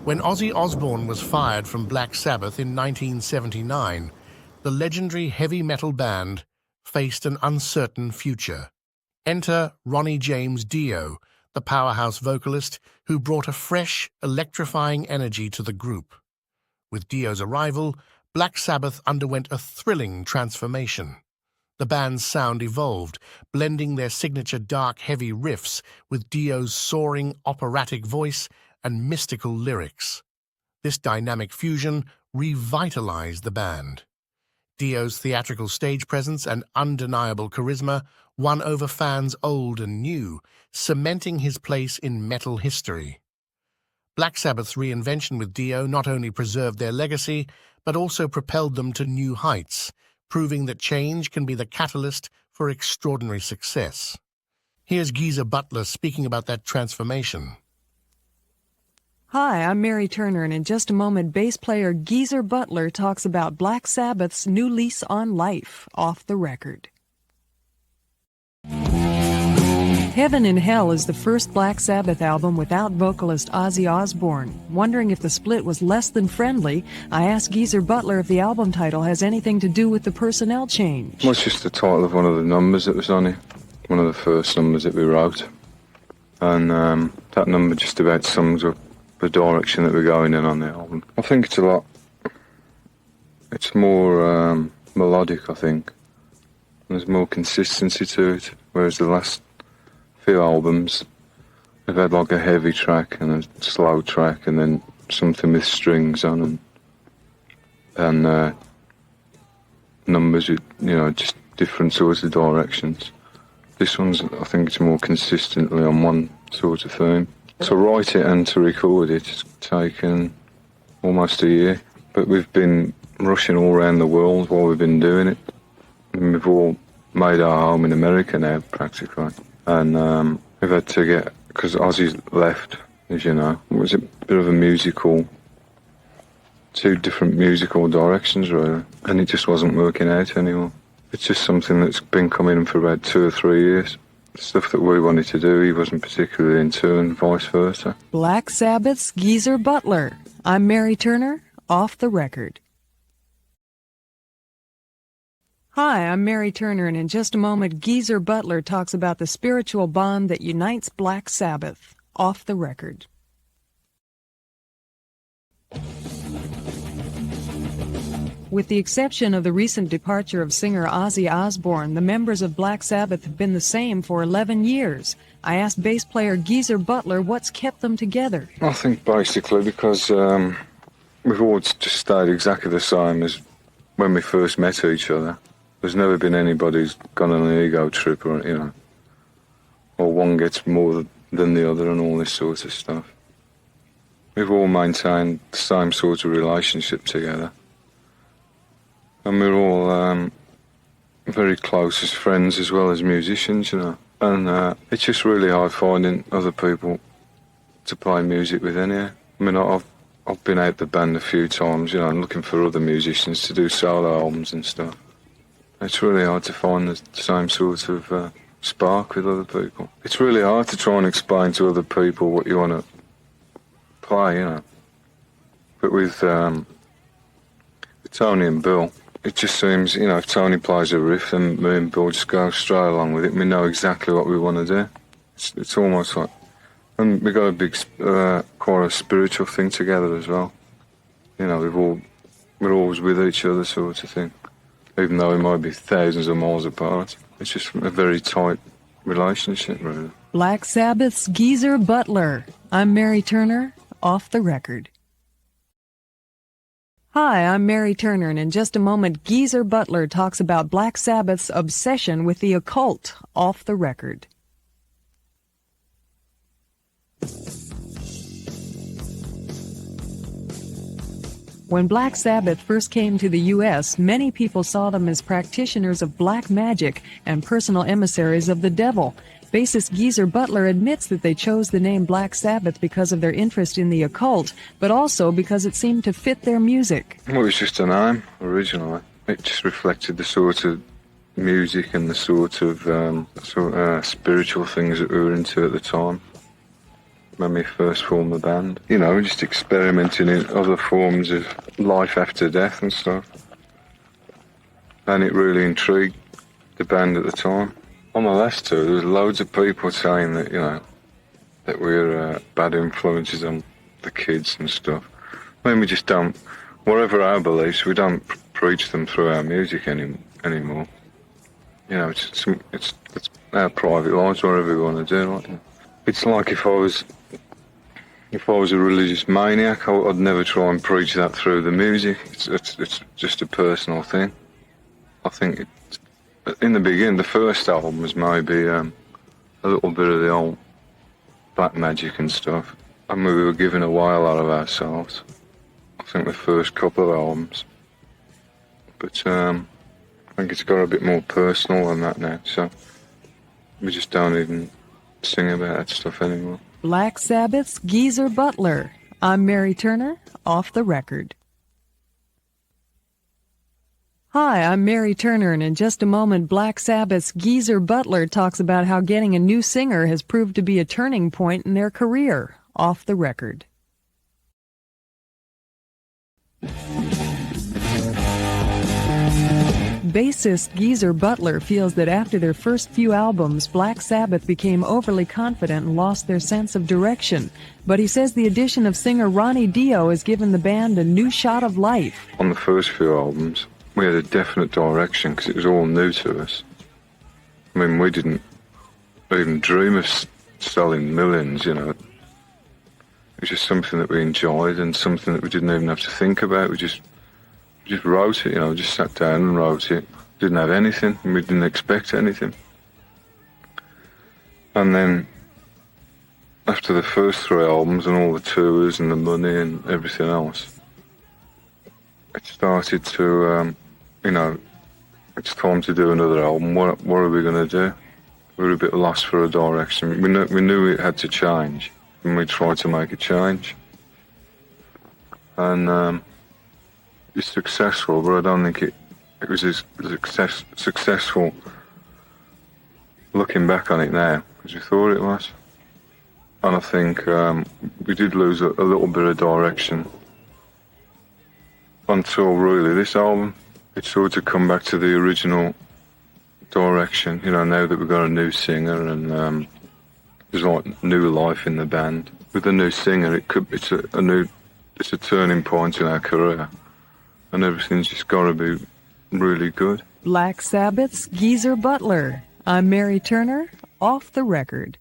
When Ozzy Osbourne was fired from Black Sabbath in 1979, the legendary heavy metal band faced an uncertain future. Enter Ronnie James Dio, the powerhouse vocalist who brought a fresh, electrifying energy to the group. With Dio's arrival, Black Sabbath underwent a thrilling transformation. The band's sound evolved, blending their signature dark, heavy riffs with Dio's soaring, operatic voice and mystical lyrics. This dynamic fusion revitalized the band. Dio's theatrical stage presence and undeniable charisma won over fans old and new, cementing his place in metal history. Black Sabbath's reinvention with Dio not only preserved their legacy, but also propelled them to new heights, proving that change can be the catalyst for extraordinary success. Here's Geezer Butler speaking about that transformation. Hi, I'm Mary Turner, and in just a moment, bass player Geezer Butler talks about Black Sabbath's new lease on life, off the record. Heaven and Hell is the first Black Sabbath album without vocalist Ozzy Osbourne. Wondering if the split was less than friendly, I asked Geezer Butler if the album title has anything to do with the personnel change. Well, it's just the title of one of the numbers that was on it, one of the first numbers that we wrote. And that number just about sums up the direction that we're going in on the album. I think it's more melodic, I think. There's more consistency to it, whereas the last few albums, we've had like a heavy track and a slow track and then something with strings on them. And numbers with, just different sorts of directions. This one's, I think it's more consistently on one sort of theme. To write it and to record it's taken almost a year, but we've been rushing all around the world while we've been doing it. And we've all made our home in America now, practically. And we've had to get, because Ozzy's left, as you know, it was a bit of a two different musical directions really, and it just wasn't working out anymore. It's just something that's been coming for about 2 or 3 years. Stuff that we wanted to do, he wasn't particularly into, and vice versa. Black Sabbath's Geezer Butler. I'm Mary Turner, off the record. Hi, I'm Mary Turner, and in just a moment, Geezer Butler talks about the spiritual bond that unites Black Sabbath, off the record. With the exception of the recent departure of singer Ozzy Osbourne, the members of Black Sabbath have been the same for 11 years. I asked bass player Geezer Butler what's kept them together. I think basically because we've all just stayed exactly the same as when we first met each other. There's never been anybody who's gone on an ego trip or one gets more than the other and all this sort of stuff. We've all maintained the same sort of relationship together. And we're all very close as friends as well as musicians, And it's just really hard finding other people to play music with anyhow. I mean, I've been out the band a few times, and looking for other musicians to do solo albums and stuff. It's really hard to find the same sort of spark with other people. It's really hard to try and explain to other people what you want to play, But with Tony and Bill, it just seems, if Tony plays a riff, then me and Bill just go straight along with it. We know exactly what we want to do. It's almost like, and we got a big, quite a spiritual thing together as well. We're always with each other, sort of thing. Even though we might be thousands of miles apart, it's just a very tight relationship, really. Black Sabbath's Geezer Butler. I'm Mary Turner, off the record. Hi, I'm Mary Turner, and in just a moment, Geezer Butler talks about Black Sabbath's obsession with the occult, off the record. When Black Sabbath first came to the U.S., many people saw them as practitioners of black magic and personal emissaries of the devil. Bassist Geezer Butler admits that they chose the name Black Sabbath because of their interest in the occult, but also because it seemed to fit their music. Well, it was just a name, originally. It just reflected the sort of music and the sort of spiritual things that we were into at the time. when we first formed the band. You know, just experimenting in other forms of life after death and stuff. And it really intrigued the band at the time. On the last tour, there was loads of people saying that, you know, that we're bad influences on the kids and stuff. I mean, we just don't, whatever our beliefs, we don't preach them through our music anymore. You know, it's our private lives, whatever we want to do. Like, it's like if I was a religious maniac, I'd never try and preach that through the music. It's just a personal thing. I think in the beginning, the first album was maybe a little bit of the old black magic and stuff, and we were giving away a lot of ourselves. I think the first couple of albums, but I think it's got a bit more personal than that now. So we just don't even sing about that stuff anymore. Black Sabbath's Geezer Butler. I'm Mary Turner, off the record. Hi, I'm Mary Turner, and in just a moment, Black Sabbath's Geezer Butler talks about how getting a new singer has proved to be a turning point in their career. Off the record. Bassist Geezer Butler feels that after their first few albums, Black Sabbath became overly confident and lost their sense of direction. But he says the addition of singer Ronnie Dio has given the band a new shot of life. On the first few albums, we had a definite direction because it was all new to us. I mean, we didn't even dream of selling millions, you know. It was just something that we enjoyed and something that we didn't even have to think about. We just wrote it, you know, just sat down and wrote it. Didn't have anything, and we didn't expect anything. And then, after the first 3 albums and all the tours and the money and everything else, it started to, you know, it's time to do another album. What are we going to do? We were a bit lost for a direction. We knew it had to change, and we tried to make a change. And it's successful, but I don't think it was as successful looking back on it now as we thought it was. And I think we did lose a little bit of direction until really this album. It's sort of come back to the original direction, you know, now that we've got a new singer and there's like new life in the band. With a new singer, it's a turning point in our career, and everything's just got to be really good. Black Sabbath's Geezer Butler. I'm Mary Turner, off the record.